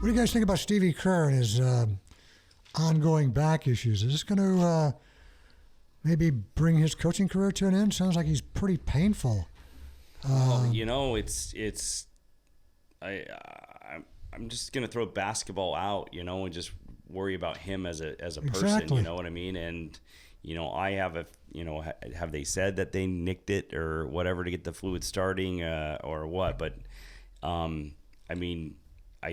What do you guys think about Stevie Kerr and his ongoing back issues? Is this going to maybe bring his coaching career to an end? Sounds like he's pretty painful. Well, I'm just gonna throw basketball out, and just worry about him as a person. Exactly. You know what I mean? And I have have they said that they nicked it or whatever to get the fluid starting or what? But I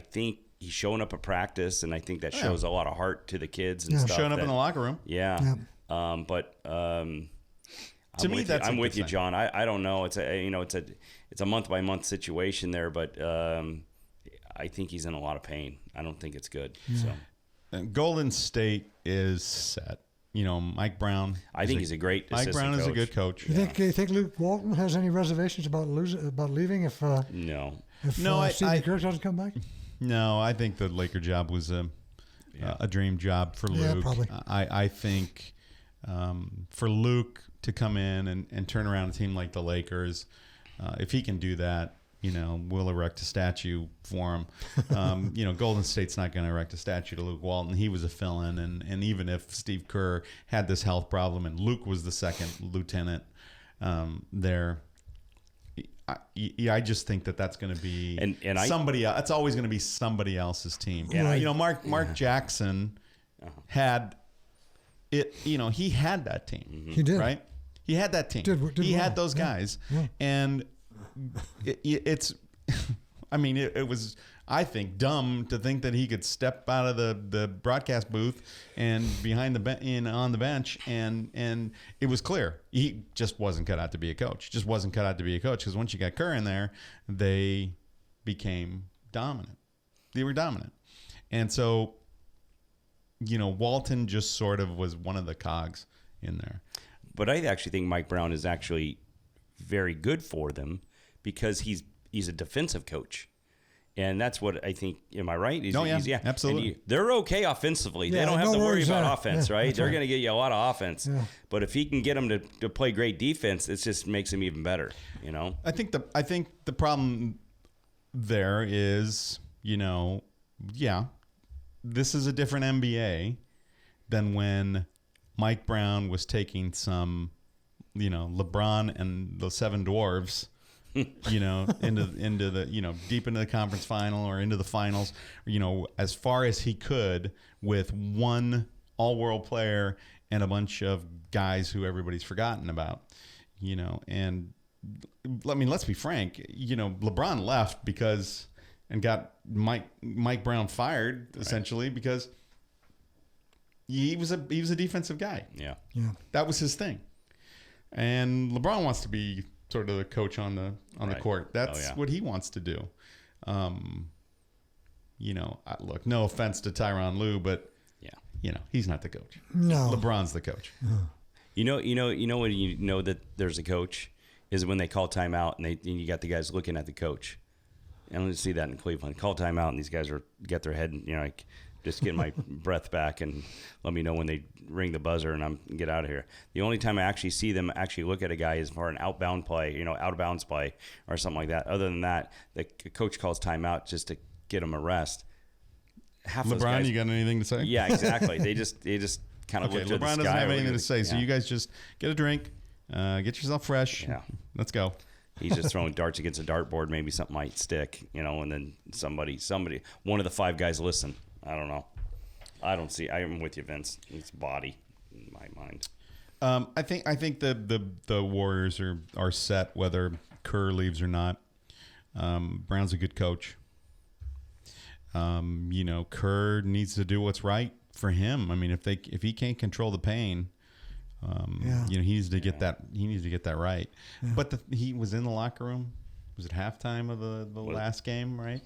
think he's showing up at practice, and I think that shows a lot of heart to the kids and stuff. Showing up in the locker room. Yeah. To me, that's I'm with you, John. I don't know. It's a month by month situation there, but I think he's in a lot of pain. I don't think it's good. So Golden State is set. Mike Brown. I think he's a great Mike Brown is coach. a good coach. You think Luke Walton has any reservations about leaving if No, Steve Kerr doesn't come back? No, I think the Laker job was a dream job for Luke. Yeah, probably. I think for Luke to come in and turn around a team like the Lakers, if he can do that, we'll erect a statue for him. Golden State's not going to erect a statue to Luke Walton. He was a fill-in, and even if Steve Kerr had this health problem and Luke was the second lieutenant there, I just think that's going to be somebody else. It's always going to be somebody else's team. Yeah, Mark Jackson had it. He had that team. He did, right? He had that team. He had those guys, and it's. It was, I think, dumb to think that he could step out of the broadcast booth and behind on the bench, and it was clear he just wasn't cut out to be a coach. Because once you got Kerr in there, they became dominant. They were dominant, and so Walton just sort of was one of the cogs in there. But I actually think Mike Brown is actually very good for them because he's a defensive coach. And that's what I think. Am I right? Absolutely. They're okay offensively. They don't have to worry about offense, right? They're going to get you a lot of offense. Yeah. But if he can get them to play great defense, it just makes them even better. I think the problem there is, this is a different NBA than when Mike Brown was taking some, LeBron and the Seven Dwarves. Into the deep into the conference final or into the finals, as far as he could with one all-world player and a bunch of guys who everybody's forgotten about, and let's be frank, LeBron left and got Mike Brown fired essentially because he was a defensive guy. Yeah. That was his thing. And LeBron wants to be sort of the coach on the court. That's what he wants to do. Look, no offense to Tyronn Lue, but he's not the coach. No, LeBron's the coach. When you know that there's a coach is when they call timeout and you got the guys looking at the coach. And let's see that in Cleveland. Call timeout and these guys get their head and just get my breath back and let me know when they ring the buzzer and I'm get out of here. The only time I actually see them actually look at a guy is for an outbound play, out of bounds play or something like that. Other than that, the coach calls timeout just to get them a rest. LeBron, you got anything to say? Yeah, exactly. They just kind of look at the sky. LeBron doesn't have anything to say, so you guys just get a drink, get yourself fresh. Yeah. Let's go. He's just throwing darts against a dartboard. Maybe something might stick, and then somebody, one of the five guys listen. I don't know. I'm with you, Vince. It's body in my mind. I think the Warriors are set whether Kerr leaves or not. Brown's a good coach. Kerr needs to do what's right for him. If he can't control the pain, he needs to get that. He needs to get that right. Yeah. But he was in the locker room. Was it halftime of the last game? Right.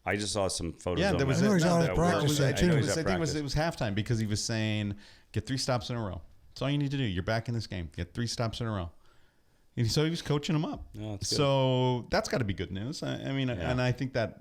I just saw some photos. Yeah, there was. I think it was halftime because he was saying, "Get 3 stops in a row. That's all you need to do. You're back in this game. Get 3 stops in a row." And so he was coaching them up. Oh, so that's got to be good news. And I think that's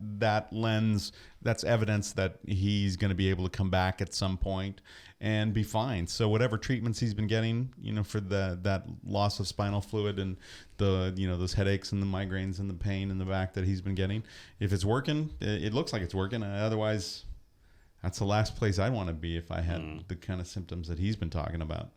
evidence that he's going to be able to come back at some point and be fine. So whatever treatments he's been getting, for that loss of spinal fluid and the, those headaches and the migraines and the pain in the back that he's been getting, if it's working, it looks like it's working. Otherwise, that's the last place I'd want to be if I had the kind of symptoms that he's been talking about.